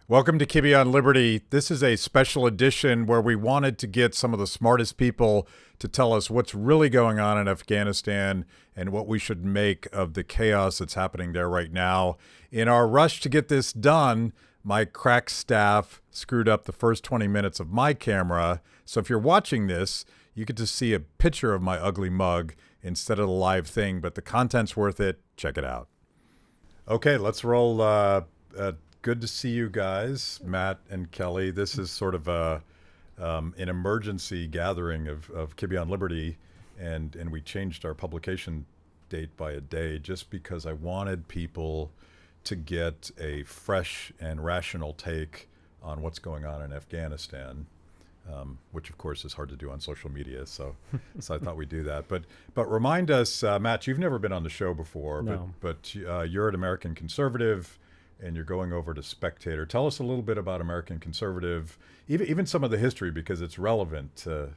Welcome to Kibbe on Liberty. This is a special edition where we wanted to get some of the smartest people to tell us what's really going on in Afghanistan and what we should make of the chaos that's happening there right now. In our rush to get this done, my crack staff screwed up the first 20 minutes of my camera. So if you're watching this, you get to see a picture of my ugly mug instead of the live thing, but the content's worth it. Check it out. Okay, let's roll. Good to see you guys, Matt and Kelley. This is sort of an emergency gathering of Kibbe on Liberty, and we changed our publication date by a day just because I wanted people to get a fresh and rational take on what's going on in Afghanistan, which of course is hard to do on social media. So I thought we'd do that. But remind us, Matt, you've never been on the show before, No. but you're an American conservative, and you're going over to Spectator. Tell us a little bit about American Conservative, even some of the history, because it's relevant to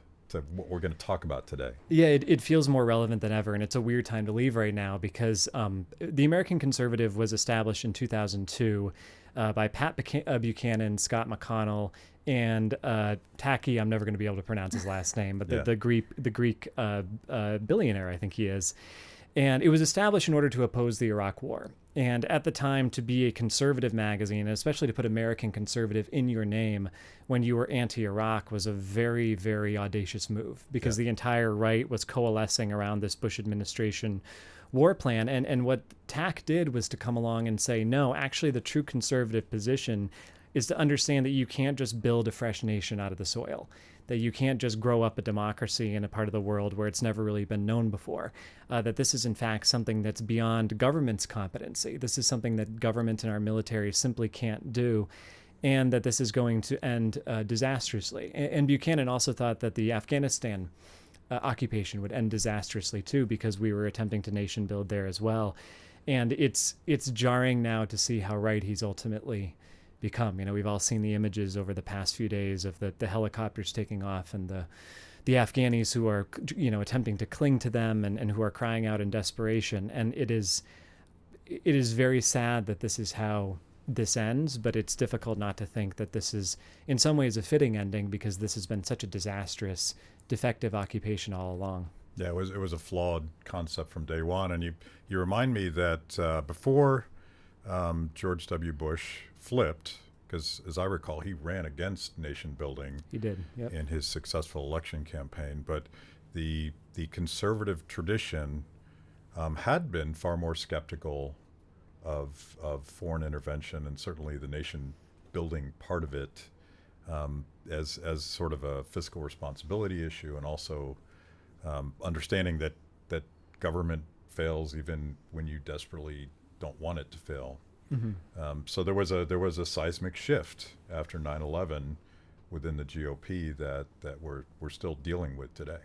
what we're going to talk about today. Yeah, it feels more relevant than ever, and it's a weird time to leave right now because the American Conservative was established in 2002 by Pat Buchanan, Scott McConnell, and Taki. I'm never going to be able to pronounce his last name, but the Greek billionaire, I think he is. And it was established in order to oppose the Iraq War. And at the time, to be a conservative magazine, and especially to put American Conservative in your name when you were anti-Iraq, was a very, very audacious move because the entire right was coalescing around this Bush administration war plan. And what TAC did was to come along and say, no, actually the true conservative position is to understand that you can't just build a fresh nation out of the soil, that you can't just grow up a democracy in a part of the world where it's never really been known before, that this is in fact something that's beyond government's competency. This is something that government and our military simply can't do, and that this is going to end disastrously. And Buchanan also thought that the Afghanistan occupation would end disastrously too, because we were attempting to nation build there as well. And it's jarring now to see how right he's ultimately become. You know, we've all seen the images over the past few days of the helicopters taking off and the Afghanis who are, attempting to cling to them and who are crying out in desperation. And it is very sad that this is how this ends, but it's difficult not to think that this is in some ways a fitting ending because this has been such a disastrous, defective occupation all along. Yeah, it was a flawed concept from day one. And you remind me that before George W. Bush flipped, because as I recall, he ran against nation building. He did, yep. In his successful election campaign. But the conservative tradition had been far more skeptical of foreign intervention, and certainly the nation building part of it as sort of a fiscal responsibility issue, and also understanding that government fails even when you desperately don't want it to fail. Mm-hmm. So there was a seismic shift after 9/11 within the GOP that we're still dealing with today.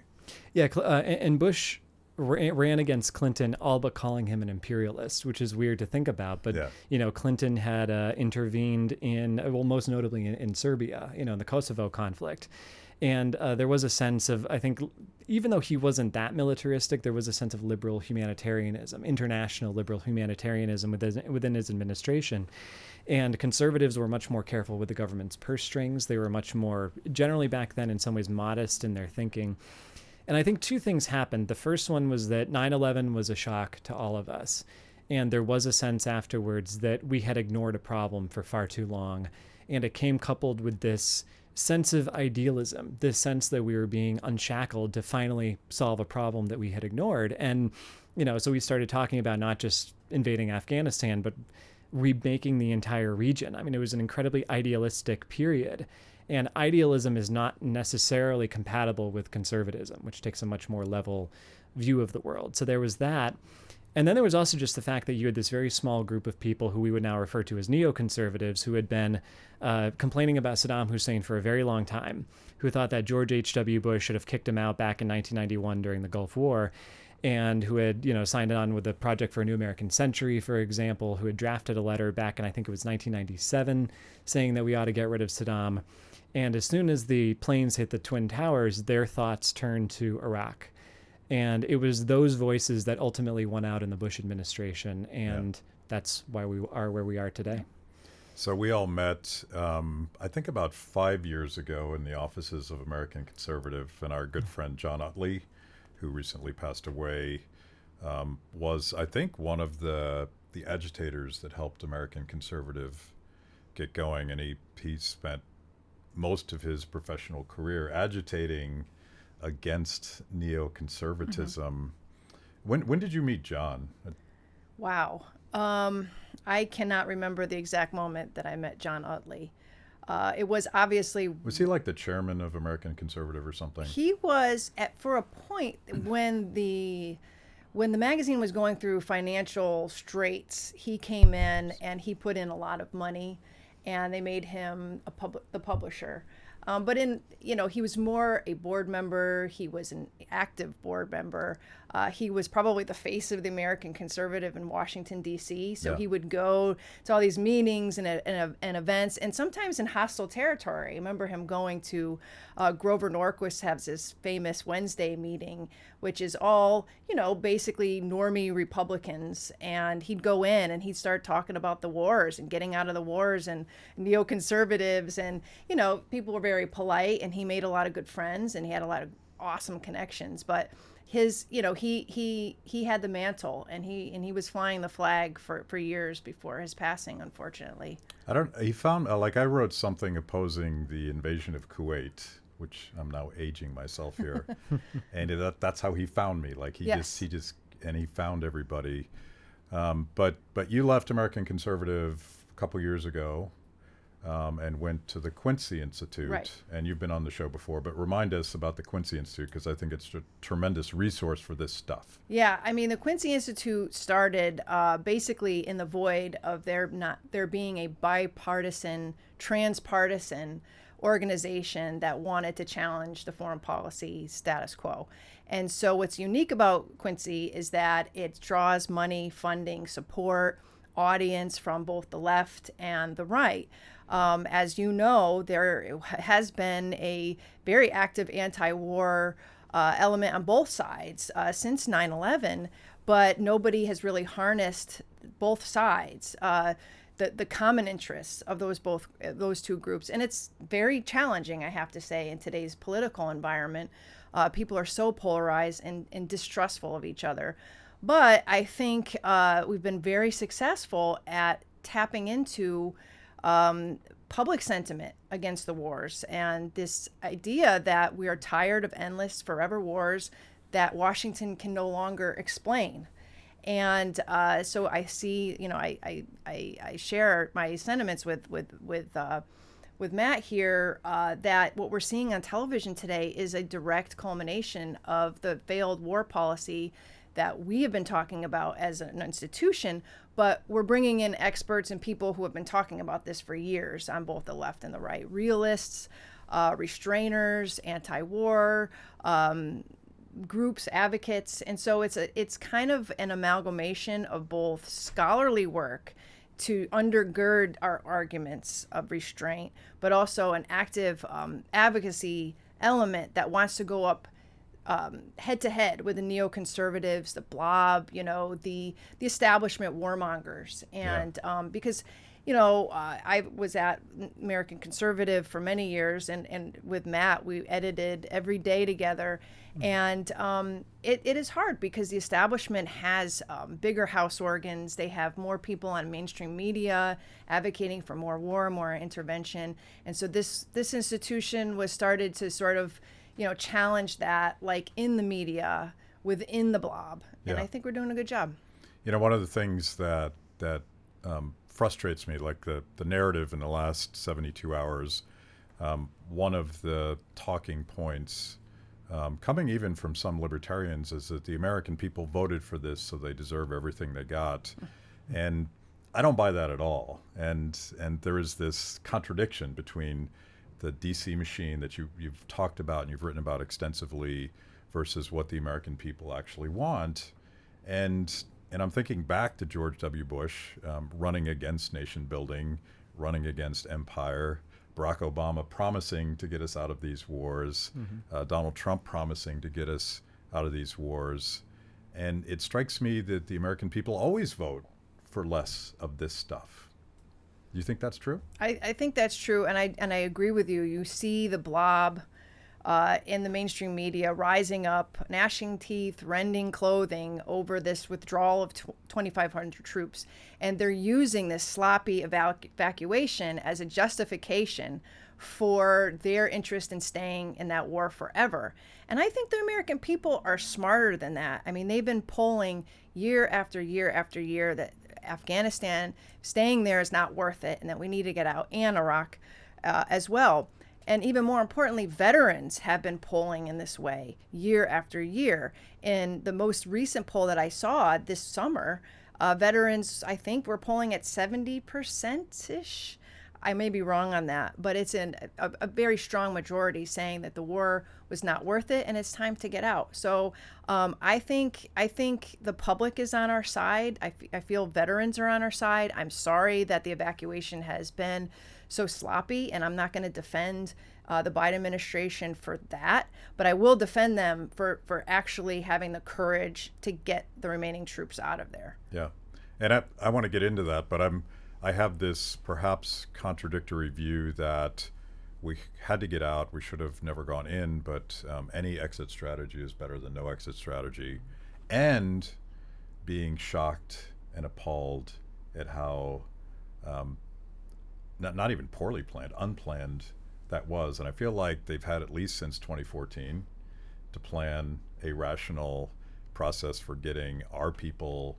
Yeah, and Bush ran against Clinton, all but calling him an imperialist, which is weird to think about. But Clinton had intervened in, most notably in Serbia, in the Kosovo conflict. And there was a sense of, I think, even though he wasn't that militaristic, there was a sense of liberal humanitarianism, international liberal humanitarianism within his administration. And conservatives were much more careful with the government's purse strings. They were much more, generally back then, in some ways, modest in their thinking. And I think two things happened. The first one was that 9/11 was a shock to all of us. And there was a sense afterwards that we had ignored a problem for far too long. And it came coupled with this sense of idealism, this sense that we were being unshackled to finally solve a problem that we had ignored. And, so we started talking about not just invading Afghanistan, but remaking the entire region. I mean, it was an incredibly idealistic period. And idealism is not necessarily compatible with conservatism, which takes a much more level view of the world. So there was that. And then there was also just the fact that you had this very small group of people who we would now refer to as neoconservatives who had been complaining about Saddam Hussein for a very long time, who thought that George H.W. Bush should have kicked him out back in 1991 during the Gulf War, and who had, signed on with the Project for a New American Century, for example, who had drafted a letter back in, I think it was 1997, saying that we ought to get rid of Saddam. And as soon as the planes hit the Twin Towers, their thoughts turned to Iraq. And it was those voices that ultimately won out in the Bush administration. And that's why we are where we are today. So we all met, I think, about 5 years ago in the offices of American Conservative, and our good friend John Atlee, who recently passed away, was, I think, one of the agitators that helped American Conservative get going, and he spent most of his professional career agitating against neoconservatism. When did you meet John? Wow. I cannot remember the exact moment that I met John Atlee. It was obviously... Was he like the chairman of American Conservative or something? He was, for a point, when the magazine was going through financial straits, he came in and he put in a lot of money, and they made him the publisher. But he was more a board member. He was an active board member. He was probably the face of the American Conservative in Washington, D.C. So he would go to all these meetings and events, and sometimes in hostile territory. I remember him going to Grover Norquist has this famous Wednesday meeting, which is all, basically normie Republicans. And he'd go in and he'd start talking about the wars and getting out of the wars and neoconservatives. And, people were very polite, and he made a lot of good friends, and he had a lot of awesome connections. But his, he had the mantle, and he was flying the flag for years before his passing, unfortunately. He found, I wrote something opposing the invasion of Kuwait, which I'm now aging myself here. And that's how he found me. He found everybody. But you left American Conservative a couple years ago. And went to the Quincy Institute. Right. And you've been on the show before, but remind us about the Quincy Institute, because I think it's a tremendous resource for this stuff. Yeah, the Quincy Institute started basically in the void of there being a bipartisan, transpartisan organization that wanted to challenge the foreign policy status quo. And so what's unique about Quincy is that it draws money, funding, support, audience from both the left and the right. As you know, there has been a very active anti-war element on both sides since 9/11, but nobody has really harnessed both sides, the common interests of those two groups. And it's very challenging, I have to say, in today's political environment. People are so polarized and distrustful of each other. But I think we've been very successful at tapping into public sentiment against the wars, and this idea that we are tired of endless, forever wars that Washington can no longer explain. And so I see, I share my sentiments with Matt here, that what we're seeing on television today is a direct culmination of the failed war policy that we have been talking about as an institution, but we're bringing in experts and people who have been talking about this for years on both the left and the right. Realists, restrainers, anti-war, groups, advocates. And so it's kind of an amalgamation of both scholarly work to undergird our arguments of restraint, but also an active advocacy element that wants to go up head to head with the neoconservatives, the Blob, the establishment warmongers. And because, I was at American Conservative for many years, and with Matt, we edited every day together. And it is hard because the establishment has bigger house organs. They have more people on mainstream media advocating for more war, more intervention. And so this institution was started to sort of challenge that, like in the media, within the Blob. And I think we're doing a good job. One of the things that frustrates me, like the narrative in the last 72 hours, one of the talking points coming even from some libertarians is that the American people voted for this, so they deserve everything they got. And I don't buy that at all. And there is this contradiction between the DC machine that you've talked about and you've written about extensively versus what the American people actually want. And I'm thinking back to George W. Bush running against nation building, running against empire, Barack Obama promising to get us out of these wars, Donald Trump promising to get us out of these wars. And it strikes me that the American people always vote for less of this stuff. You think that's true? I think that's true, and I agree with you. You see the Blob in the mainstream media rising up, gnashing teeth, rending clothing over this withdrawal of 2,500 troops, and they're using this sloppy evacuation as a justification for their interest in staying in that war forever. And I think the American people are smarter than that. I mean, they've been polling year after year after year that Afghanistan, staying there is not worth it, and that we need to get out, and Iraq as well. And even more importantly, veterans have been polling in this way year after year. In the most recent poll that I saw this summer, veterans, I think, were polling at 70%-ish. I may be wrong on that, but it's a very strong majority saying that the war was not worth it and it's time to get out. So I think the public is on our side. I feel veterans are on our side. I'm sorry that the evacuation has been so sloppy, and I'm not going to defend the Biden administration for that, but I will defend them for actually having the courage to get the remaining troops out of there. Yeah, and I want to get into that, but I have this perhaps contradictory view that we had to get out. We should have never gone in, but any exit strategy is better than no exit strategy. And being shocked and appalled at how not even poorly planned, unplanned that was. And I feel like they've had at least since 2014 to plan a rational process for getting our people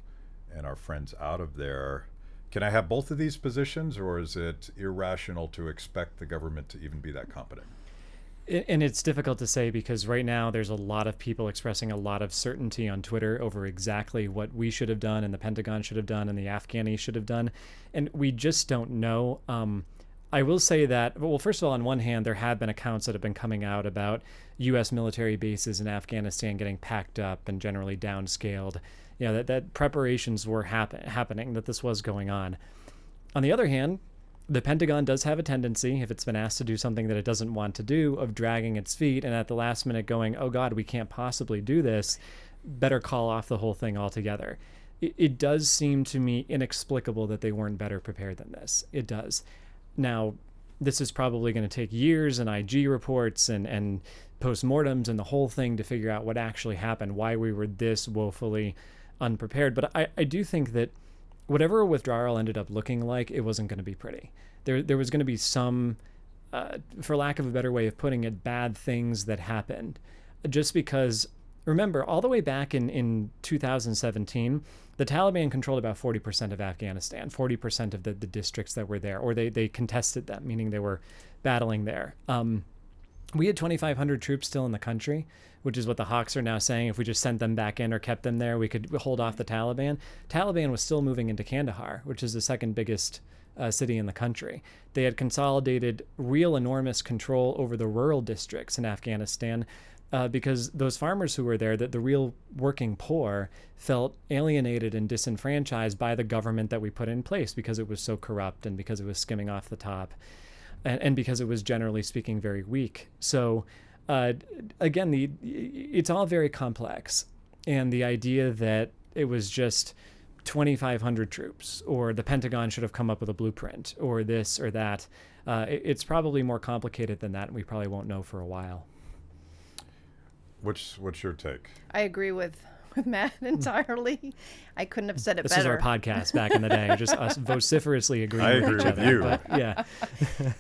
and our friends out of there. Can I have both of these positions, or is it irrational to expect the government to even be that competent? And it's difficult to say, because right now there's a lot of people expressing a lot of certainty on Twitter over exactly what we should have done and the Pentagon should have done and the Afghanis should have done. And we just don't know. I will say that, well, first of all, on one hand, there have been accounts that have been coming out about U.S. military bases in Afghanistan getting packed up and generally downscaled. You know, that preparations were happening, that this was going on. On the other hand, the Pentagon does have a tendency, if it's been asked to do something that it doesn't want to do, of dragging its feet and at the last minute going, oh God, we can't possibly do this, better call off the whole thing altogether. It does seem to me inexplicable that they weren't better prepared than this. It does. Now, this is probably going to take years and IG reports and postmortems and the whole thing to figure out what actually happened, why we were this woefully unprepared. But I do think that whatever a withdrawal ended up looking like, it wasn't going to be pretty. There was going to be some, for lack of a better way of putting it, bad things that happened. Just because, remember, all the way back in 2017, the Taliban controlled about 40% of Afghanistan, 40% of the districts that were there, or they contested them, meaning they were battling there. We had 2,500 troops still in the country, which is what the Hawks are now saying. If we just sent them back in or kept them there, we could hold off the Taliban. Taliban was still moving into Kandahar, which is the second biggest city in the country. They had consolidated real enormous control over the rural districts in Afghanistan because those farmers who were there, the real working poor, felt alienated and disenfranchised by the government that we put in place because it was so corrupt and because it was skimming off the top. And because it was generally speaking very weak. So again, it's all very complex. And the idea that it was just 2,500 troops, or the Pentagon should have come up with a blueprint, or this or that, it's probably more complicated than that, and we probably won't know for a while. What's your take? I agree with Matt entirely. I couldn't have said it this better. This was our podcast back in the day, just us vociferously agreeing with each other. I agree with you. But, yeah.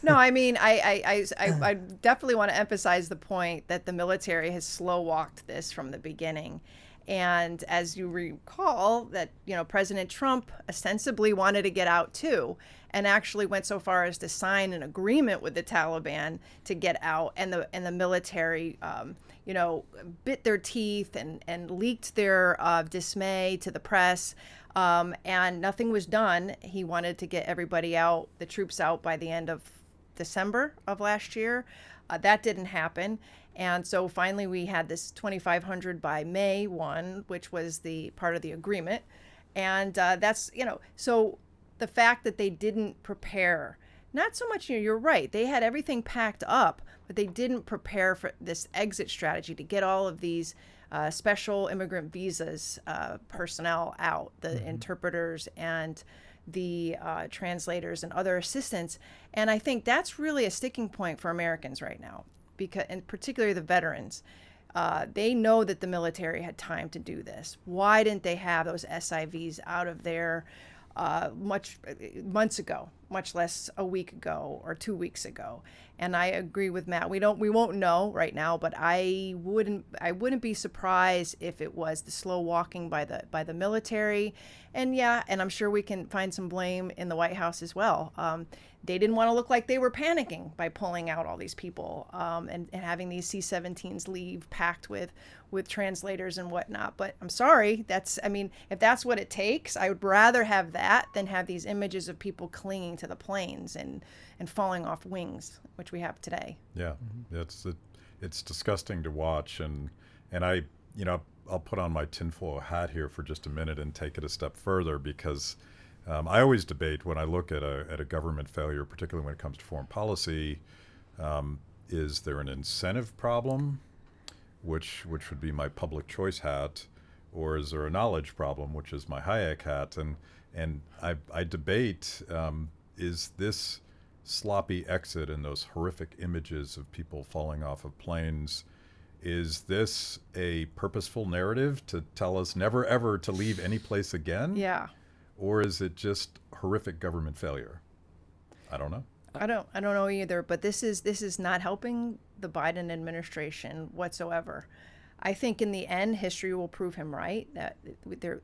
No, I mean, I definitely want to emphasize the point that the military has slow walked this from the beginning. And as you recall, that, you know, President Trump ostensibly wanted to get out too, and actually went so far as to sign an agreement with the Taliban to get out, and the military you know, bit their teeth and leaked their dismay to the press, and nothing was done. He wanted to get everybody out, the troops out, by the end of December of last year. That didn't happen. And so finally we had this 2,500 by May 1, which was the part of the agreement. And that's, you know, so the fact that they didn't prepare, not so much, you know, you're right, they had everything packed up, but they didn't prepare for this exit strategy to get all of these special immigrant visas personnel out, the interpreters and the translators and other assistants. And I think that's really a sticking point for Americans right now, because, and particularly the veterans. They know that the military had time to do this. Why didn't they have those SIVs out of there months ago, much less a week ago or 2 weeks ago? And I agree with Matt. We won't know right now, but I wouldn't be surprised if it was the slow walking by the military. And yeah, and I'm sure we can find some blame in the White House as well. They didn't want to look like they were panicking by pulling out all these people and having these C-17s leave packed with translators and whatnot. But I'm sorry, if that's what it takes, I would rather have that than have these images of people clinging to the planes and falling off wings, which we have today. Yeah, it's disgusting to watch, and I, I'll put on my tinfoil hat here for just a minute and take it a step further, because I always debate when I look at a government failure, particularly when it comes to foreign policy, is there an incentive problem, which would be my public choice hat, or is there a knowledge problem, which is my Hayek hat? And I debate, is this sloppy exit and those horrific images of people falling off of planes, is this a purposeful narrative to tell us never ever to leave any place again? Yeah. Or is it just horrific government failure? I don't know. I don't know either, but this is not helping the Biden administration whatsoever. I think in the end, history will prove him right, that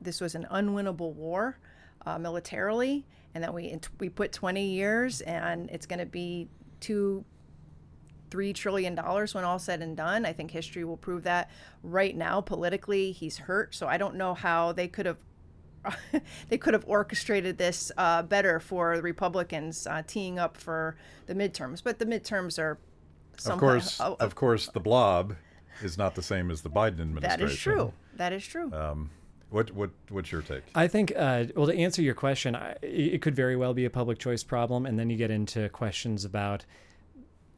this was an unwinnable war militarily, and that we put 20 years, and it's going to be $2-3 trillion when all said and done. I think history will prove that. Right now, politically, he's hurt, so I don't know how they could have orchestrated this better for the Republicans teeing up for the midterms. But the midterms are of course, the Blob is not the same as the Biden administration. That is true. What's your take? I think, well, to answer your question, it could very well be a public choice problem, and then you get into questions about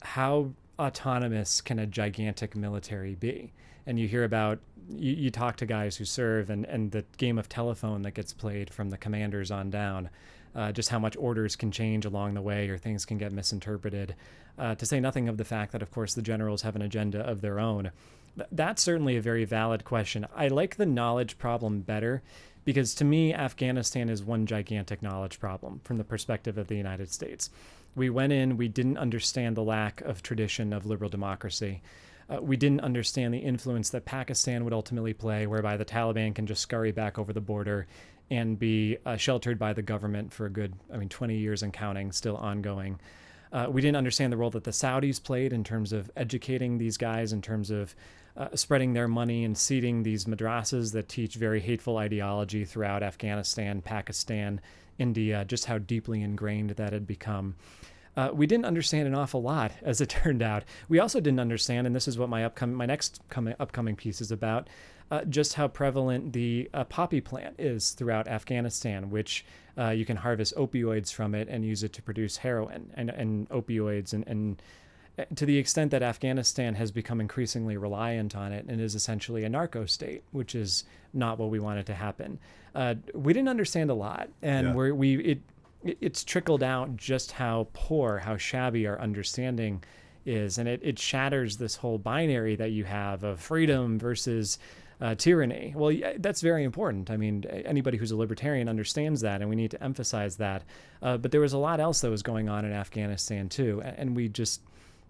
how autonomous can a gigantic military be? And you hear about, you talk to guys who serve, and the game of telephone that gets played from the commanders on down, just how much orders can change along the way, or things can get misinterpreted, to say nothing of the fact that, of course, the generals have an agenda of their own. That's certainly a very valid question. I like the knowledge problem better, because to me, Afghanistan is one gigantic knowledge problem from the perspective of the United States. We went in, we didn't understand the lack of tradition of liberal democracy. We didn't understand the influence that Pakistan would ultimately play, whereby the Taliban can just scurry back over the border and be sheltered by the government for a good, 20 years and counting, still ongoing. We didn't understand the role that the Saudis played in terms of educating these guys, in terms of spreading their money and seeding these madrasas that teach very hateful ideology throughout Afghanistan, Pakistan, India, just how deeply ingrained that had become. We didn't understand an awful lot, as it turned out. We also didn't understand, and this is what my next upcoming piece is about, just how prevalent the poppy plant is throughout Afghanistan, which you can harvest opioids from it and use it to produce heroin and opioids, and to the extent that Afghanistan has become increasingly reliant on it and is essentially a narco-state, which is not what we wanted to happen. We didn't understand a lot, and it's trickled out just how poor, how shabby our understanding is, and it shatters this whole binary that you have of freedom versus tyranny. Well, that's very important. Anybody who's a libertarian understands that, and we need to emphasize that. But there was a lot else that was going on in Afghanistan too, and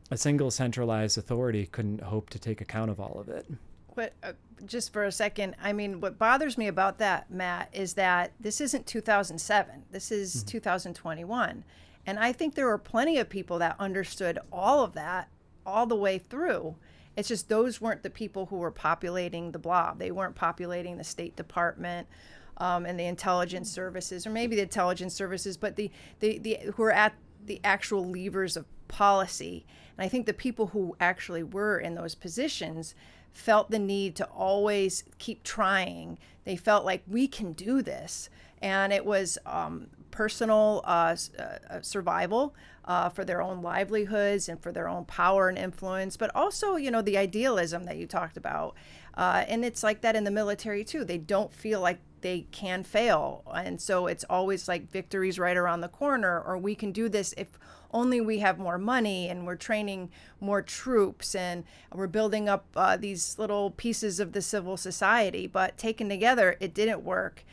a single centralized authority couldn't hope to take account of all of it. But just for a second, what bothers me about that, Matt, is that this isn't 2007. This is 2021. And I think there were plenty of people that understood all of that all the way through. It's just those weren't the people who were populating the Blob. They weren't populating the State Department and the intelligence services, or maybe the intelligence services, but the who are at the actual levers of policy. And I think the people who actually were in those positions felt the need to always keep trying. They felt like, we can do this. And it was personal survival for their own livelihoods and for their own power and influence, but also, the idealism that you talked about. And it's like that in the military too. They don't feel like they can fail. And so it's always like victory's right around the corner, or we can do this if only we have more money and we're training more troops and we're building up these little pieces of the civil society. But taken together, it didn't work.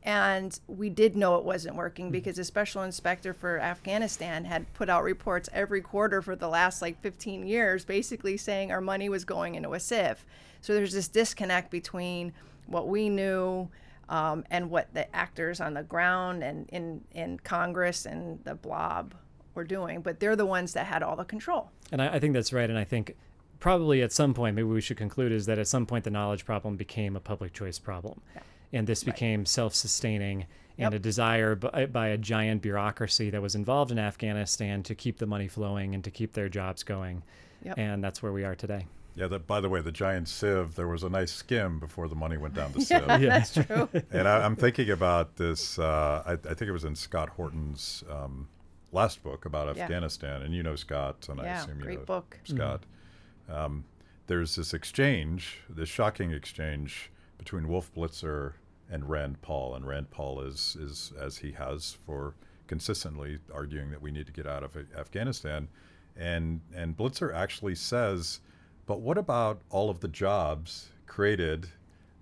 And we did know it wasn't working because the special inspector for Afghanistan had put out reports every quarter for the last like 15 years, basically saying our money was going into a sieve. So there's this disconnect between what we knew and what the actors on the ground and in Congress and the Blob were doing. But they're the ones that had all the control. And I think that's right. And I think probably at some point, maybe we should conclude, is that at some point the knowledge problem became a public choice problem. Yeah. And this became self-sustaining and a desire by a giant bureaucracy that was involved in Afghanistan to keep the money flowing and to keep their jobs going. And that's where we are today. Yeah, by the way, the giant sieve, there was a nice skim before the money went down the sieve. That's true. And I'm thinking about this, I think it was in Scott Horton's last book about Afghanistan. And you know Scott, and I assume you know book. Scott. There's this exchange, this shocking exchange between Wolf Blitzer and Rand Paul. And Rand Paul is as he has for consistently arguing that we need to get out of Afghanistan. And Blitzer actually says, but what about all of the jobs created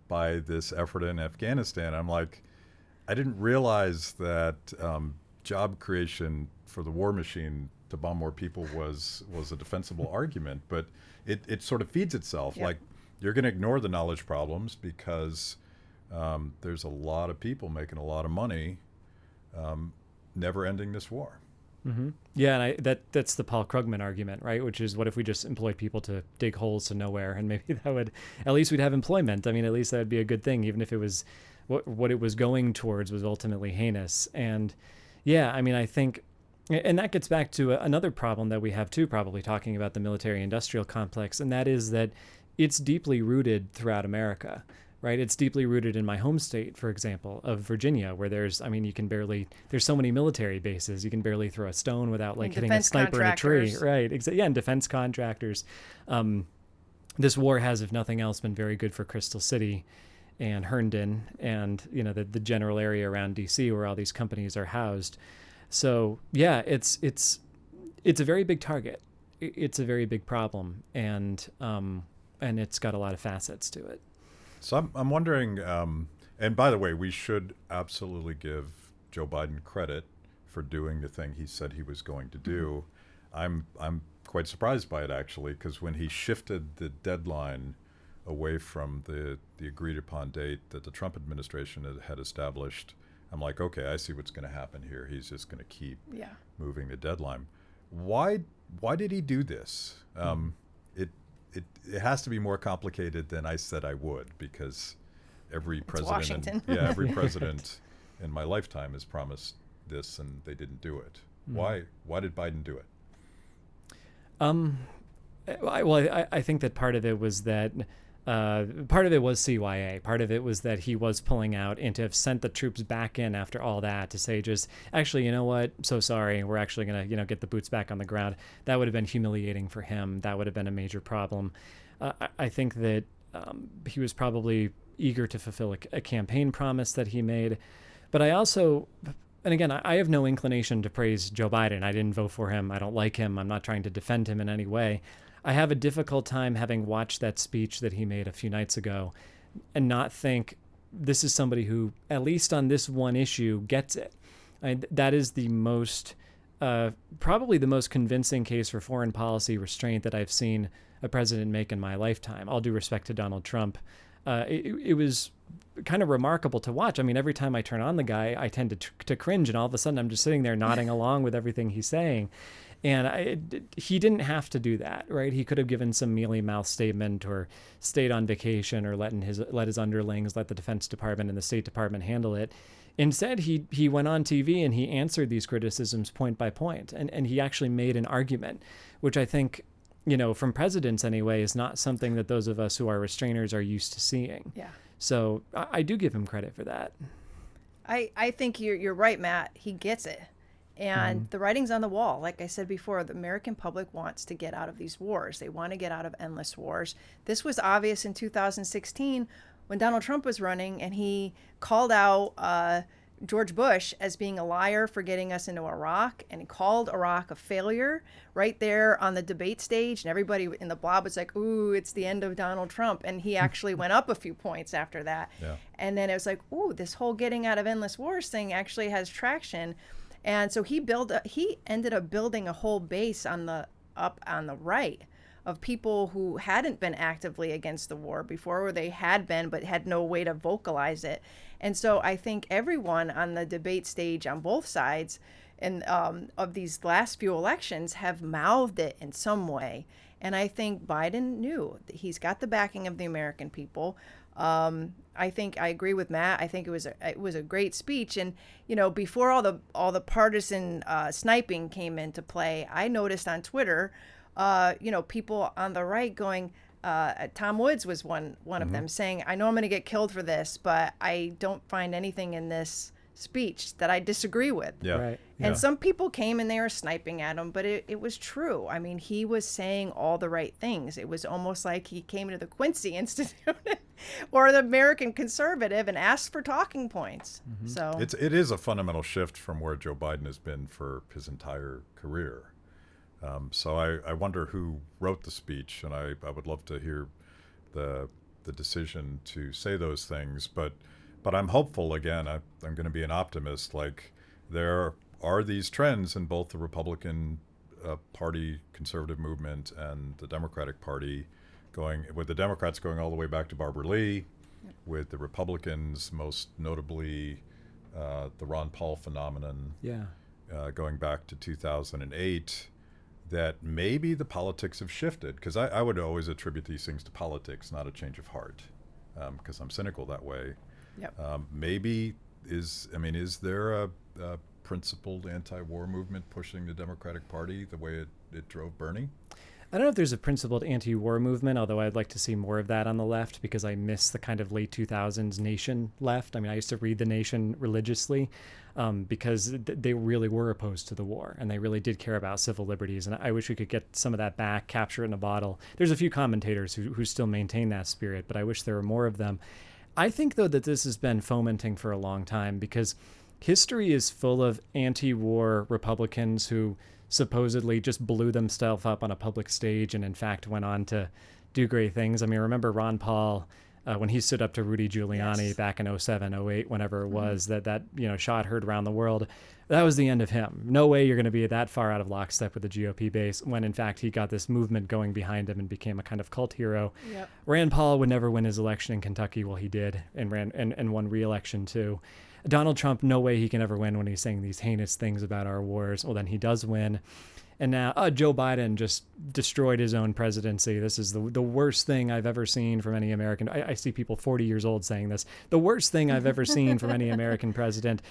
by this effort in Afghanistan? I'm like, I didn't realize that job creation for the war machine to bomb more people was a defensible argument, but it sort of feeds itself. Like, you're going to ignore the knowledge problems because there's a lot of people making a lot of money never ending this war. Mm-hmm. Yeah, and that's the Paul Krugman argument, right? Which is, what if we just employed people to dig holes to nowhere, and maybe that would, at least we'd have employment. I mean, at least that would be a good thing, even if it was what it was going towards was ultimately heinous. And yeah, I mean, I think, and that gets back to another problem that we have too, probably talking about the military-industrial complex, and that is that it's deeply rooted throughout America. Right, it's deeply rooted in my home state, for example, of Virginia, where there's so many military bases, you can barely throw a stone without like hitting a sniper in a tree. Right, yeah, and defense contractors. This war has, if nothing else, been very good for Crystal City and Herndon and the general area around DC where all these companies are housed. So yeah, it's a very big target. It's a very big problem, and it's got a lot of facets to it. So I'm wondering, and by the way, we should absolutely give Joe Biden credit for doing the thing he said he was going to do. I'm quite surprised by it, actually, because when he shifted the deadline away from the agreed upon date that the Trump administration had established, I'm like, okay, I see what's going to happen here. He's just going to keep moving the deadline. Why did he do this? It has to be more complicated than I said I would, because every president in my lifetime has promised this and they didn't do it. Mm. Why did Biden do it? I think that part of it was CYA. Part of it was that he was pulling out, and to have sent the troops back in after all that to say, just actually, you know what? So sorry, we're actually going to, get the boots back on the ground. That would have been humiliating for him. That would have been a major problem. I think that he was probably eager to fulfill a campaign promise that he made. But I also, and again, I have no inclination to praise Joe Biden. I didn't vote for him. I don't like him. I'm not trying to defend him in any way. I have a difficult time having watched that speech that he made a few nights ago and not think this is somebody who, at least on this one issue, gets it. That is the most, probably the most convincing case for foreign policy restraint that I've seen a president make in my lifetime. All due respect to Donald Trump. It was kind of remarkable to watch. I mean, every time I turn on the guy, I tend to cringe, and all of a sudden I'm just sitting there nodding along with everything he's saying. And he didn't have to do that, right? He could have given some mealy-mouthed statement or stayed on vacation or let his underlings, let the Defense Department and the State Department handle it. Instead, he went on TV and he answered these criticisms point by point. And he actually made an argument, which I think, from presidents anyway, is not something that those of us who are restrainers are used to seeing. Yeah. So I do give him credit for that. I think you're right, Matt. He gets it. And the writing's on the wall. Like I said before, the American public wants to get out of these wars. They want to get out of endless wars. This was obvious in 2016 when Donald Trump was running, and he called out George Bush as being a liar for getting us into Iraq, and he called Iraq a failure right there on the debate stage, and everybody in the Blob was like, ooh, it's the end of Donald Trump. And he actually went up a few points after that. Yeah. And then it was like, ooh, this whole getting out of endless wars thing actually has traction. And so he ended up building a whole base on the right of people who hadn't been actively against the war before, or they had been but had no way to vocalize it. And so I think everyone on the debate stage on both sides and of these last few elections have mouthed it in some way. And I think Biden knew that he's got the backing of the American people. I think I agree with Matt. I think it was a great speech. And, you know, before all the partisan sniping came into play, I noticed on Twitter, you know, people on the right going, Tom Woods was one of them, saying, I know I'm going to get killed for this, but I don't find anything in this speech that I disagree with. Yeah. Right. And some people came and they were sniping at him, but it was true. I mean, he was saying all the right things. It was almost like he came to the Quincy Institute or the American Conservative and asked for talking points. So it is a fundamental shift from where Joe Biden has been for his entire career. So I wonder who wrote the speech, and I would love to hear the decision to say those things. But I'm hopeful. Again, I'm going to be an optimist. Like, there are these trends in both the Republican Party, conservative movement, and the Democratic Party, with the Democrats going all the way back to Barbara Lee, with the Republicans most notably the Ron Paul phenomenon, going back to 2008. That maybe the politics have shifted, because I would always attribute these things to politics, not a change of heart, because I'm cynical that way. Yep. Maybe is there a principled anti-war movement pushing the Democratic Party the way it drove Bernie? I don't know if there's a principled anti-war movement, although I'd like to see more of that on the left, because I miss the kind of late 2000s Nation left. I mean, I used to read The Nation religiously because they really were opposed to the war, and they really did care about civil liberties. And I wish we could get some of that back, capture it in a bottle. There's a few commentators who still maintain that spirit, but I wish there were more of them. I think, though, that this has been fomenting for a long time, because history is full of anti-war Republicans who supposedly just blew themselves up on a public stage and in fact went on to do great things. I mean, remember Ron Paul when he stood up to Rudy Giuliani back in 07, 08, whenever it was, that shot heard around the world. That was the end of him. No way you're going to be that far out of lockstep with the GOP base, when in fact he got this movement going behind him and became a kind of cult hero. Yep. Rand Paul would never win his election in Kentucky. Well, he did, and won re-election too. Donald Trump, no way he can ever win when he's saying these heinous things about our wars. Well, then he does win. And now Joe Biden just destroyed his own presidency. This is the worst thing I've ever seen from any American. I see people 40 years old saying this. The worst thing I've ever seen from any American president.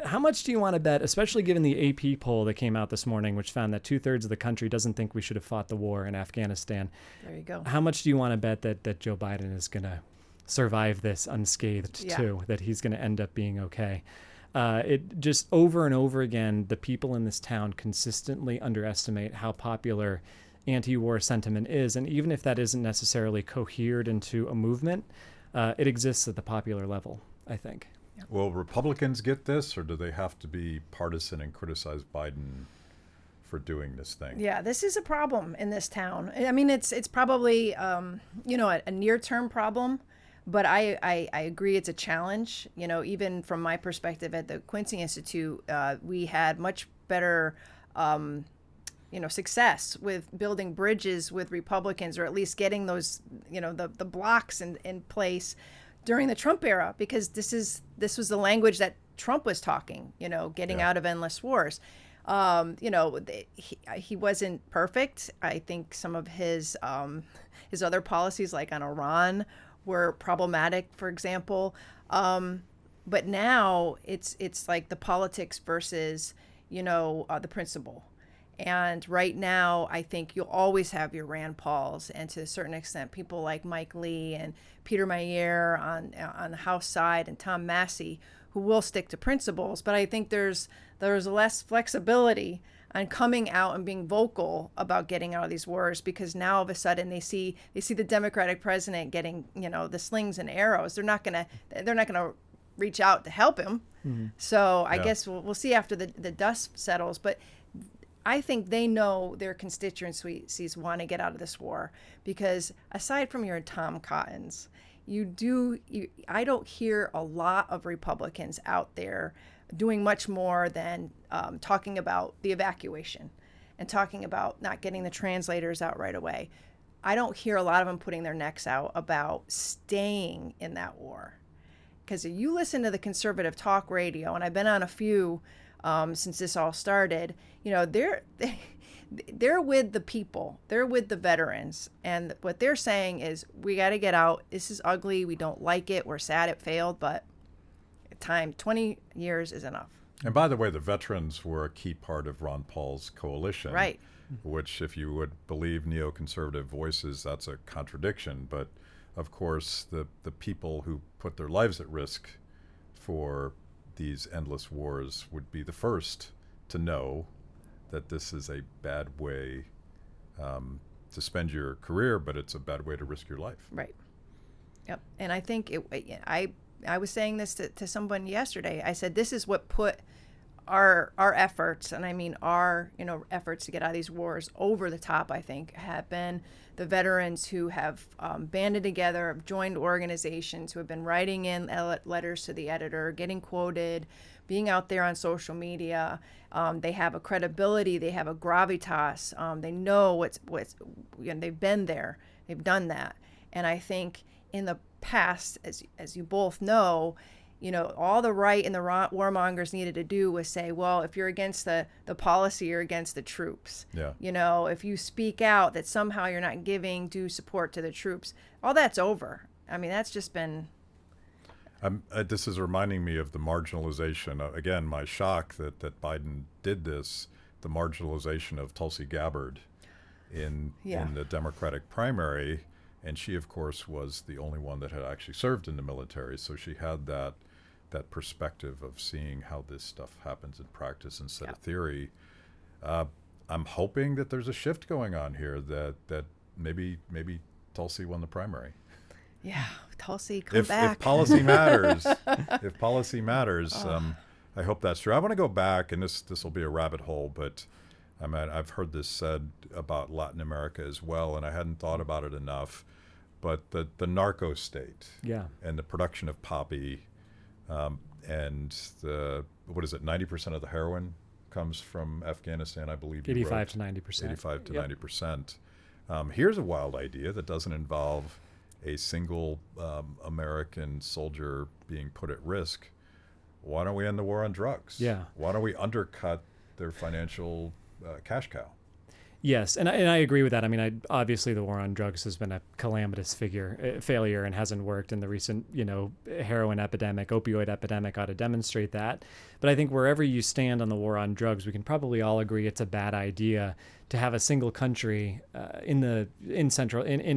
How much do you want to bet, especially given the AP poll that came out this morning, which found that 2/3 of the country doesn't think we should have fought the war in Afghanistan? There you go. How much do you want to bet that Joe Biden is going to survive this unscathed too, that he's going to end up being okay? It just over and over again, the people in this town consistently underestimate how popular anti-war sentiment is. And even if that isn't necessarily cohered into a movement, it exists at the popular level, I think. Will Republicans get this, or do they have to be partisan and criticize Biden for doing this thing? Yeah, this is a problem in this town. I mean, it's probably, a near-term problem. But I agree it's a challenge. Even from my perspective at the Quincy Institute, we had much better, success with building bridges with Republicans, or at least getting those, the blocks in place during the Trump era, because this was the language that Trump was talking, getting out of endless wars. He wasn't perfect. I think some of his other policies, like on Iran, were problematic, for example. But now it's like the politics versus, the principle. And right now, I think you'll always have your Rand Pauls, and to a certain extent, people like Mike Lee and Peter Mayer on the House side, and Tom Massey, who will stick to principles. But I think there's less flexibility on coming out and being vocal about getting out of these wars, because now all of a sudden they see the Democratic president getting, the slings and arrows. They're not gonna reach out to help him. Mm-hmm. So I guess we'll see after the dust settles. But I think they know their constituencies want to get out of this war, because aside from your Tom Cottons, I don't hear a lot of Republicans out there doing much more than talking about the evacuation and talking about not getting the translators out right away. I don't hear a lot of them putting their necks out about staying in that war. Because if you listen to the conservative talk radio, and I've been on a few since this all started, they're with the people. They're with the veterans. And what they're saying is, we got to get out. This is ugly. We don't like it. We're sad it failed, but 20 years is enough. And by the way, the veterans were a key part of Ron Paul's coalition. Right. Which, if you would believe neoconservative voices, that's a contradiction. But of course, the people who put their lives at risk for these endless wars would be the first to know that this is a bad way to spend your career, but it's a bad way to risk your life. Right. Yep. And I think I was saying this to someone yesterday. I said, this is what put our efforts, and I mean our efforts to get out of these wars over the top, I think, have been the veterans who have banded together, have joined organizations, who have been writing in letters to the editor, getting quoted, being out there on social media. They have a credibility, they have a gravitas, they know what's they've been there, they've done that. And I think in the past, as you both know, all the right and the warmongers needed to do was say, well, if you're against the policy, you're against the troops. Yeah. If you speak out that somehow you're not giving due support to the troops, all that's over. I mean, that's just been... this is reminding me of the marginalization. Again, my shock that Biden did this, the marginalization of Tulsi Gabbard in the Democratic primary. And she, of course, was the only one that had actually served in the military. So she had that perspective of seeing how this stuff happens in practice instead of theory. I'm hoping that there's a shift going on here, that maybe Tulsi won the primary. Yeah, Tulsi, come back. If policy matters, I hope that's true. I want to go back, and this will be a rabbit hole, but I've heard this said about Latin America as well, and I hadn't thought about it enough. But the narco-state, and the production of poppy, and 90% of the heroin comes from Afghanistan, I believe. 85 to 90%. 85 to 90%. Here's a wild idea that doesn't involve a single American soldier being put at risk. Why don't we end the war on drugs? Yeah. Why don't we undercut their financial cash cow? Yes, and I agree with that. I mean, obviously the war on drugs has been a calamitous failure and hasn't worked. And the recent, heroin epidemic, opioid epidemic ought to demonstrate that. But I think wherever you stand on the war on drugs, we can probably all agree it's a bad idea to have a single country in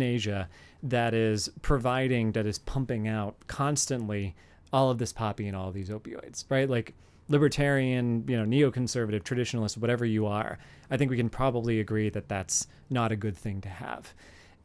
Asia that is pumping out constantly all of this poppy and all of these opioids, right? Like, libertarian, neoconservative, traditionalist, whatever you are, I think we can probably agree that that's not a good thing to have.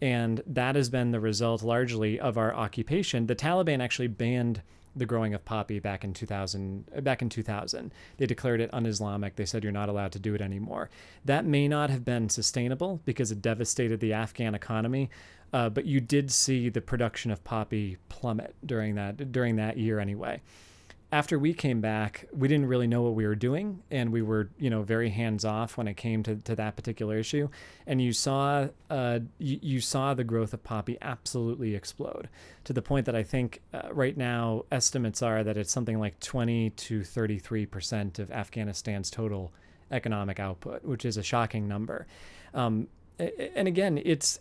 And that has been the result largely of our occupation. The Taliban actually banned the growing of poppy back in 2000. They declared it un-Islamic. They said you're not allowed to do it anymore. That may not have been sustainable because it devastated the Afghan economy, but you did see the production of poppy plummet during that year anyway. After we came back, we didn't really know what we were doing, and we were, very hands-off when it came to that particular issue. And you saw the growth of poppy absolutely explode, to the point that I think right now estatements are that it's something like 20 to 33% of Afghanistan's total economic output, which is a shocking number. And again, it's,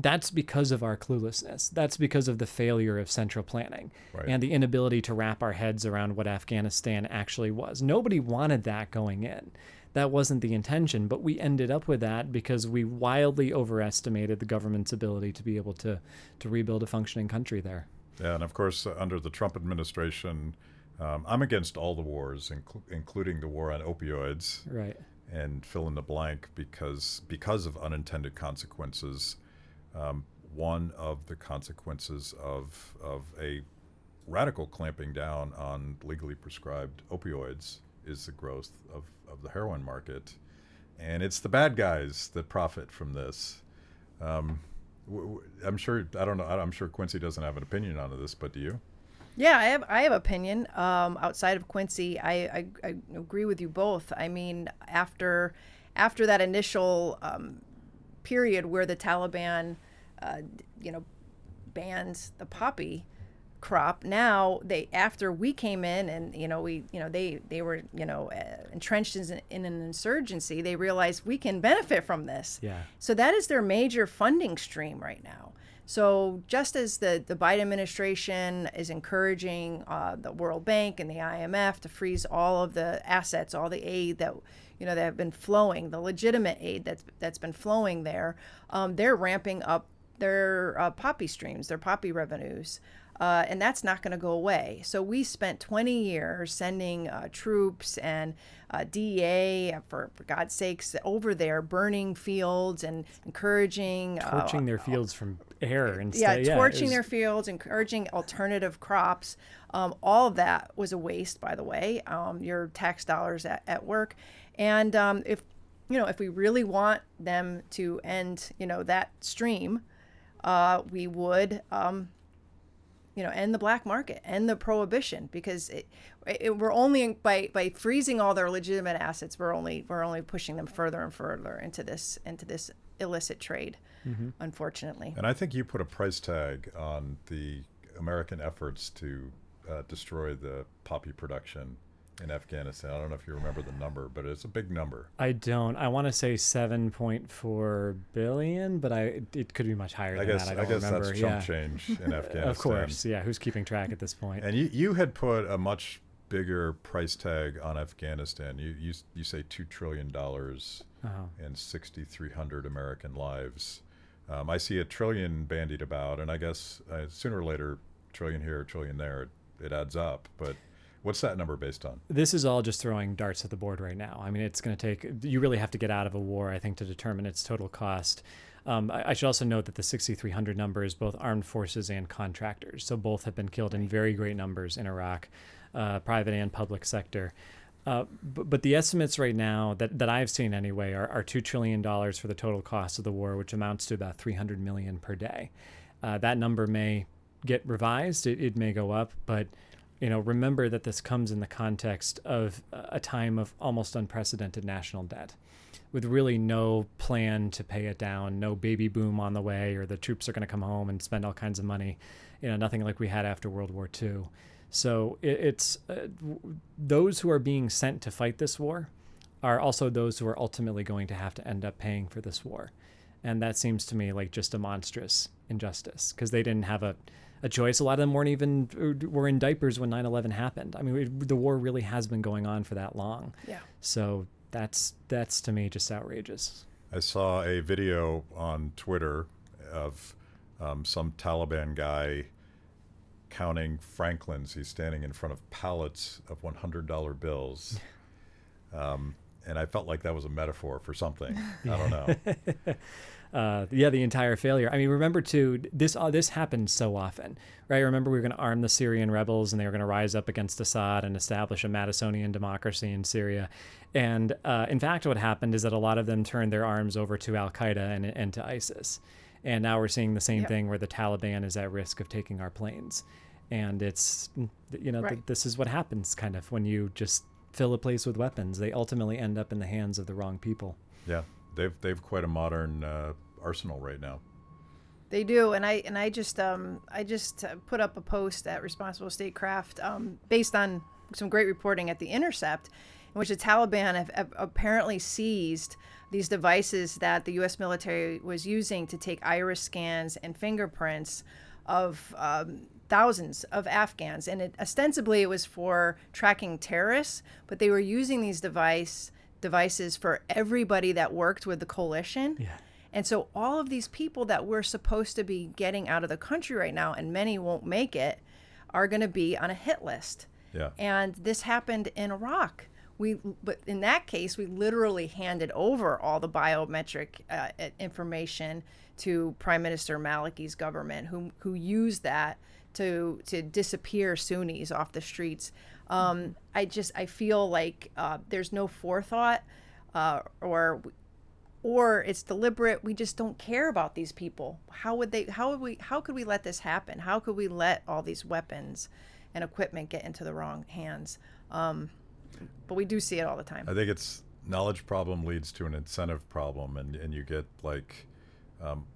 that's because of our cluelessness. That's because of the failure of central planning and the inability to wrap our heads around what Afghanistan actually was. Nobody wanted that going in. That wasn't the intention, but we ended up with that because we wildly overestimated the government's ability to be able to rebuild a functioning country there. Yeah, and of course, under the Trump administration, I'm against all the wars, including the war on opioids. Right. And fill in the blank because of unintended consequences. One of the consequences of a radical clamping down on legally prescribed opioids is the growth of the heroin market. And it's the bad guys that profit from this. I'm sure Quincy doesn't have an opinion on this, but do you? Yeah, I have opinion. Outside of Quincy, I agree with you both. I mean, after that initial period where the Taliban, banned the poppy crop, now after we came in and they were entrenched in an insurgency, they realized we can benefit from this. Yeah. So that is their major funding stream right now. So just as the Biden administration is encouraging the World Bank and the IMF to freeze all of the assets, all the aid that that have been flowing, the legitimate aid that's been flowing there, they're ramping up their poppy streams, their poppy revenues. And that's not going to go away. So we spent 20 years sending troops and DEA, for God's sakes, over there, burning fields and encouraging... Torching their fields from air and stuff. Yeah, torching their fields, encouraging alternative crops. All of that was a waste, by the way, your tax dollars at work. And if we really want them to end, that stream, we would... end the black market, end the prohibition, because we're only by freezing all their legitimate assets, we're only pushing them further and further into this illicit trade, unfortunately. And I think you put a price tag on the American efforts to destroy the poppy production in Afghanistan. I don't know if you remember the number, but it's a big number. I don't. I want to say 7.4 billion, but it could be much higher than that. I guess remember. That's chump change in Afghanistan. Of course, yeah. Who's keeping track at this point? And you had put a much bigger price tag on Afghanistan. You say $2 trillion and 6,300 American lives. I see $1 trillion bandied about, and I guess sooner or later, trillion here, trillion there, it adds up. But what's that number based on? This is all just throwing darts at the board right now. I mean, it's going to take, you really have to get out of a war, I think, to determine its total cost. I should also note that the 6,300 number is both armed forces and contractors. So both have been killed in very great numbers in Iraq, private and public sector. But the estimates right now that I've seen anyway are $2 trillion for the total cost of the war, which amounts to about 300 million per day. That number may get revised. It may go up, but remember that this comes in the context of a time of almost unprecedented national debt, with really no plan to pay it down, no baby boom on the way, or the troops are going to come home and spend all kinds of money, nothing like we had after World War II. So it's those who are being sent to fight this war are also those who are ultimately going to have to end up paying for this war. And that seems to me like just a monstrous injustice, because they didn't have a choice. A lot of them were in diapers when 9/11 happened. I mean, the war really has been going on for that long. Yeah. So that's to me just outrageous. I saw a video on Twitter of some Taliban guy counting Franklins. He's standing in front of pallets of $100 bills. And I felt like that was a metaphor for something. I don't know. The entire failure. I mean, remember too, this happens so often, right? Remember, we were going to arm the Syrian rebels, and they were going to rise up against Assad and establish a Madisonian democracy in Syria. And in fact, what happened is that a lot of them turned their arms over to Al Qaeda and to ISIS. And now we're seeing the same thing where the Taliban is at risk of taking our planes. And it's, right. This is what happens kind of when you just fill a place with weapons. They ultimately end up in the hands of the wrong people. Yeah. They've quite a modern arsenal right now. They do, and I just put up a post at Responsible Statecraft based on some great reporting at The Intercept, in which the Taliban have apparently seized these devices that the U.S. military was using to take iris scans and fingerprints of thousands of Afghans, and ostensibly it was for tracking terrorists, but they were using these devices for everybody that worked with the coalition. Yeah. And so all of these people that we're supposed to be getting out of the country right now, and many won't make it, are going to be on a hit list. Yeah. And this happened in Iraq. But in that case, we literally handed over all the biometric information to Prime Minister Maliki's government, who used that to disappear Sunnis off the streets. I feel like there's no forethought, or it's deliberate. We just don't care about these people. How could we let this happen? How could we let all these weapons and equipment get into the wrong hands? But we do see it all the time. I think it's knowledge problem leads to an incentive problem, and you get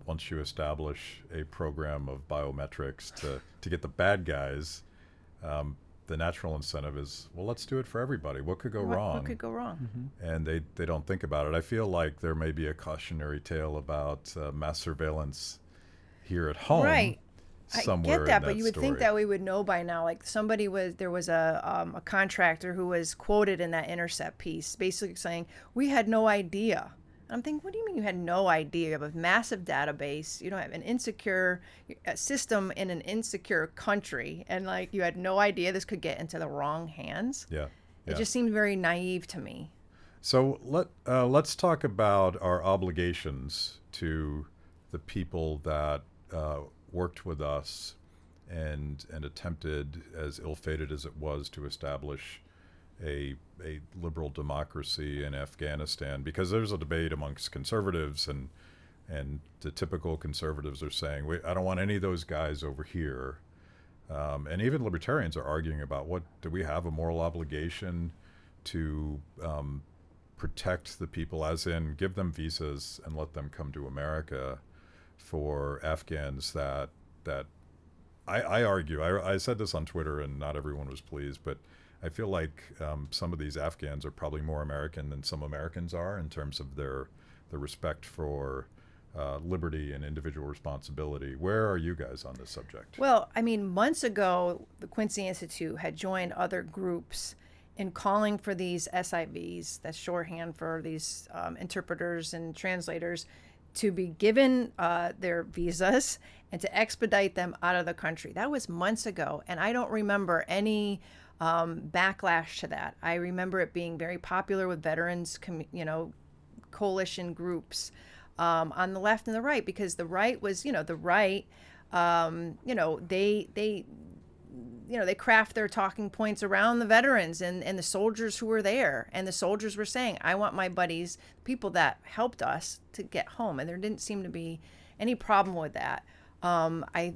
once you establish a program of biometrics to get the bad guys, the natural incentive is, well, let's do it for everybody. What could go wrong? What could go wrong? Mm-hmm. And they don't think about it. I feel like there may be a cautionary tale about mass surveillance here at home. Right. Somewhere I get that, in but you would think that we would know by now. Like there was a contractor who was quoted in that Intercept piece, basically saying, we had no idea. And I'm thinking, what do you mean you had no idea? You have a massive database. You don't have an insecure system in an insecure country, and you had no idea this could get into the wrong hands. Yeah. It just seemed very naive to me. So let's talk about our obligations to the people that worked with us and attempted, as ill-fated as it was, to establish a liberal democracy in Afghanistan, because there's a debate amongst conservatives, and the typical conservatives are saying, I don't want any of those guys over here. And even libertarians are arguing about, do we have a moral obligation to protect the people, as in give them visas and let them come to America for Afghans that I argue, I said this on Twitter and not everyone was pleased, but I feel like some of these Afghans are probably more American than some Americans are in terms of their respect for liberty and individual responsibility. Where are you guys on this subject? Well, I mean, months ago, the Quincy Institute had joined other groups in calling for these SIVs, that's shorthand for these interpreters and translators, to be given their visas and to expedite them out of the country. That was months ago, and I don't remember any backlash to that. I remember it being very popular with veterans, coalition groups on the left and the right, because the right was, the right, they craft their talking points around the veterans and the soldiers who were there. And the soldiers were saying, I want my buddies, people that helped us, to get home. And there didn't seem to be any problem with that. I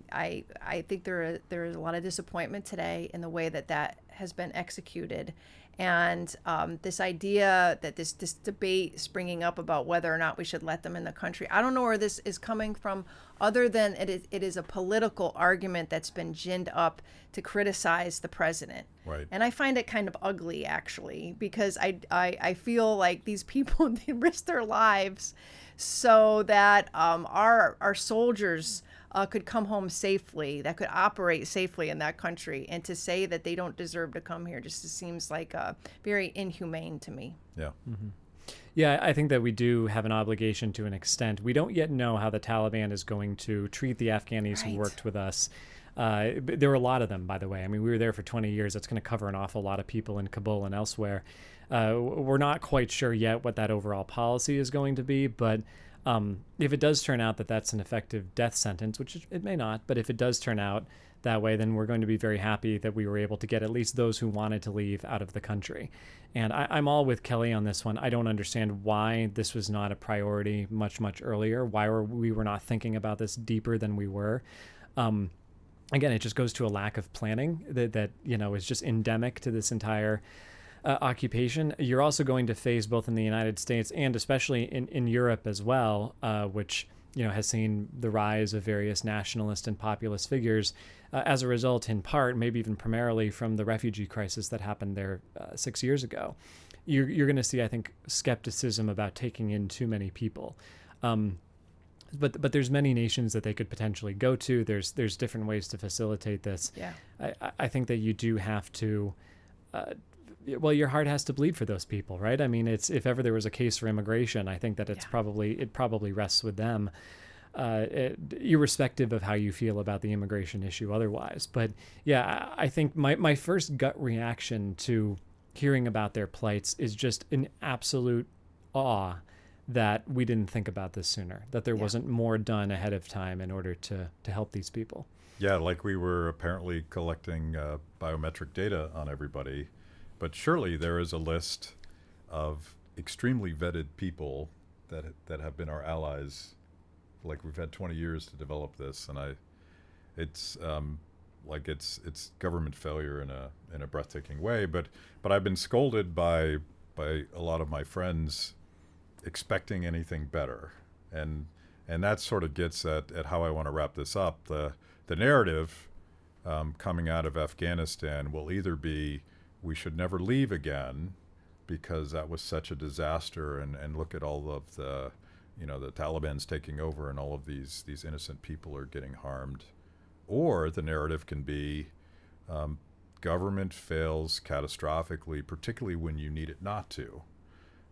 think there is a lot of disappointment today in the way that has been executed. And this idea that this debate springing up about whether or not we should let them in the country, I don't know where this is coming from, other than it is a political argument that's been ginned up to criticize the president. Right. And I find it kind of ugly, actually, because I feel like these people, they risk their lives so that our soldiers could come home safely, that could operate safely in that country. And to say that they don't deserve to come here just seems like very inhumane to me. Yeah. Mm-hmm. Yeah, I think that we do have an obligation to an extent. We don't yet know how the Taliban is going to treat the Afghanis who worked with us. There were a lot of them, by the way. I mean, we were there for 20 years. That's going to cover an awful lot of people in Kabul and elsewhere. We're not quite sure yet what that overall policy is going to be, but if it does turn out that that's an effective death sentence, which it may not, but if it does turn out that way, then we're going to be very happy that we were able to get at least those who wanted to leave out of the country. And I'm all with Kelley on this one. I don't understand why this was not a priority much, much earlier, why we were not thinking about this deeper than we were. Again, it just goes to a lack of planning that is just endemic to this entire occupation. You're also going to face, both in the United States and especially in Europe as well, which has seen the rise of various nationalist and populist figures as a result, in part, maybe even primarily, from the refugee crisis that happened there 6 years ago. You're going to see, I think, skepticism about taking in too many people. But there's many nations that they could potentially go to. There's different ways to facilitate this. Yeah. I think that you do have to. Your heart has to bleed for those people, right? I mean, if ever there was a case for immigration, I think that it probably rests with them. irrespective of how you feel about the immigration issue otherwise. But yeah, I think my first gut reaction to hearing about their plights is just an absolute awe that we didn't think about this sooner, that there wasn't more done ahead of time in order to help these people. Yeah, like we were apparently collecting biometric data on everybody, but surely there is a list of extremely vetted people that have been our allies. Like we've had 20 years to develop this, and it's government failure in a breathtaking way. But I've been scolded by a lot of my friends expecting anything better, and that sort of gets at how I want to wrap this up. The narrative coming out of Afghanistan will either be we should never leave again because that was such a disaster, and look at all of the Taliban's taking over and all of these innocent people are getting harmed. Or the narrative can be government fails catastrophically, particularly when you need it not to.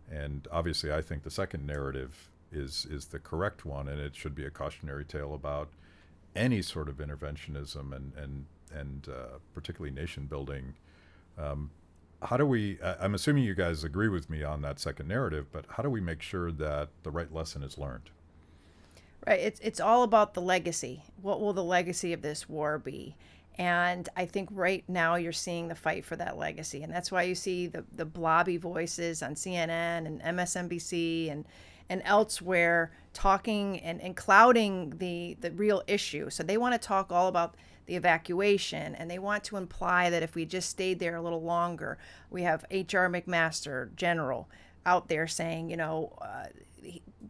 And obviously I think the second narrative is the correct one, and it should be a cautionary tale about any sort of interventionism and particularly nation building. How do we, I'm assuming you guys agree with me on that second narrative, but how do we make sure that the right lesson is learned? Right. It's all about the legacy. What will the legacy of this war be? And I think right now you're seeing the fight for that legacy. And that's why you see the blobby voices on CNN and MSNBC and elsewhere talking and clouding the real issue. So they want to talk all about the evacuation, and they want to imply that if we just stayed there a little longer. We have H.R. McMaster, General, out there saying,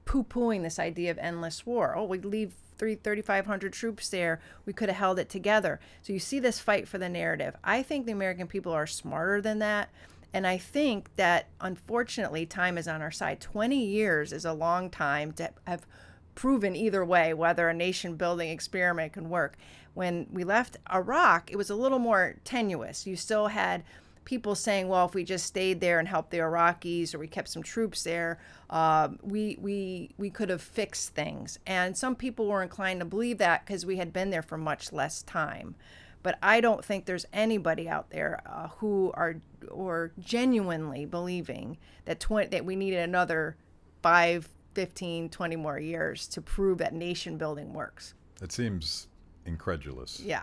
poo-pooing this idea of endless war. Oh, we'd leave 3,500 troops there. We could have held it together. So you see this fight for the narrative. I think the American people are smarter than that. And I think that, unfortunately, time is on our side. 20 years is a long time to have proven either way whether a nation-building experiment can work. When we left Iraq, it was a little more tenuous. You still had people saying, well, if we just stayed there and helped the Iraqis, or we kept some troops there, we could have fixed things. And some people were inclined to believe that because we had been there for much less time. But I don't think there's anybody out there who are genuinely believing that we needed another 5, 15, 20 more years to prove that nation building works. It seems incredulous. Yeah,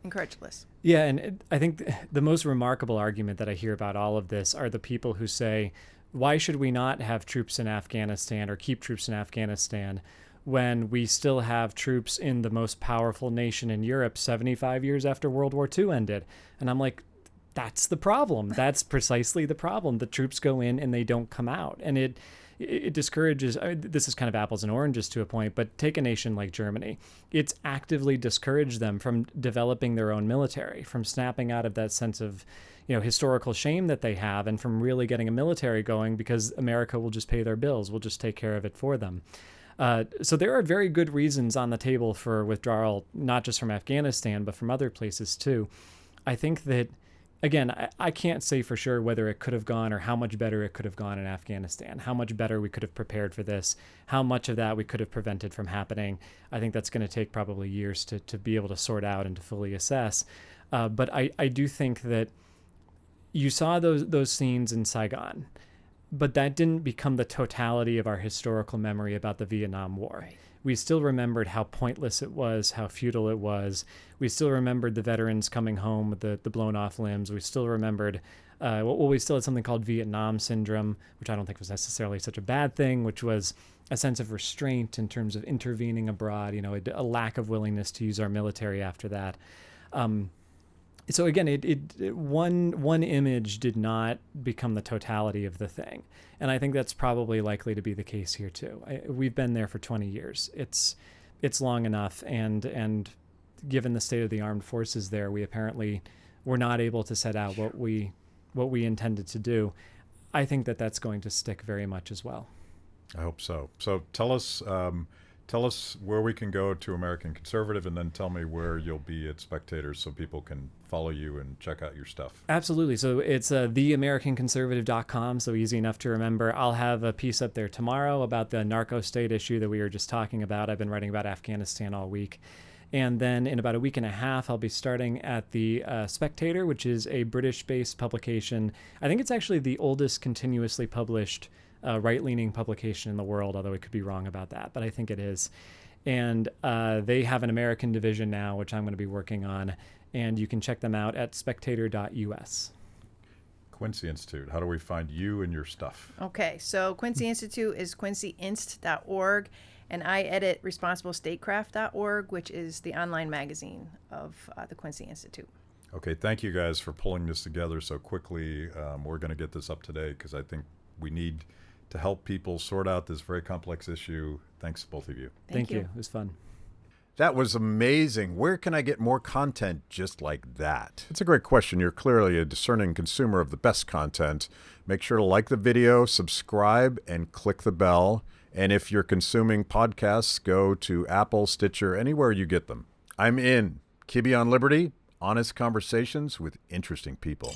incredulous. Yeah, and I think the most remarkable argument that I hear about all of this are the people who say, why should we not have troops in Afghanistan or keep troops in Afghanistan when we still have troops in the most powerful nation in Europe 75 years after World War II ended? And I'm like, that's the problem. That's precisely the problem. The troops go in and they don't come out. And it discourages, this is kind of apples and oranges to a point, but take a nation like Germany. It's actively discouraged them from developing their own military, from snapping out of that sense of, historical shame that they have, and from really getting a military going because America will just pay their bills. We'll just take care of it for them. So there are very good reasons on the table for withdrawal, not just from Afghanistan, but from other places too. I think that, again, I can't say for sure whether it could have gone or how much better it could have gone in Afghanistan, how much better we could have prepared for this, how much of that we could have prevented from happening. I think that's going to take probably years to be able to sort out and to fully assess. But I do think that you saw those scenes in Saigon, but that didn't become the totality of our historical memory about the Vietnam War. Right. We still remembered how pointless it was, how futile it was. We still remembered the veterans coming home with the blown off limbs. We still remembered, we still had something called Vietnam syndrome, which I don't think was necessarily such a bad thing, which was a sense of restraint in terms of intervening abroad, a lack of willingness to use our military after that. So again, one image did not become the totality of the thing. And I think that's probably likely to be the case here too. We've been there for 20 years. It's long enough. And given the state of the armed forces there, we apparently were not able to set out what we intended to do. I think that's going to stick very much as well. I hope so. So tell us Tell us where we can go to American Conservative, and then tell me where you'll be at Spectators so people can follow you and check out your stuff. Absolutely. So it's theamericanconservative.com, so easy enough to remember. I'll have a piece up there tomorrow about the Narco-state issue that we were just talking about. I've been writing about Afghanistan all week. And then in about a week and a half, I'll be starting at the Spectator, which is a British-based publication. I think it's actually the oldest continuously published right-leaning publication in the world, although I could be wrong about that, but I think it is. And they have an American division now, which I'm going to be working on, and you can check them out at spectator.us. Quincy Institute, how do we find you and your stuff? Okay, so Quincy Institute is quincyinst.org, and I edit responsiblestatecraft.org, which is the online magazine of the Quincy Institute. Okay, thank you guys for pulling this together so quickly. We're going to get this up today because I think we need to help people sort out this very complex issue. Thanks to both of you. Thank you. It was fun. That was amazing. Where can I get more content just like that? It's a great question. You're clearly a discerning consumer of the best content. Make sure to like the video, subscribe, and click the bell. And if you're consuming podcasts, go to Apple, Stitcher, anywhere you get them. I'm in. Kibbe on Liberty, honest conversations with interesting people.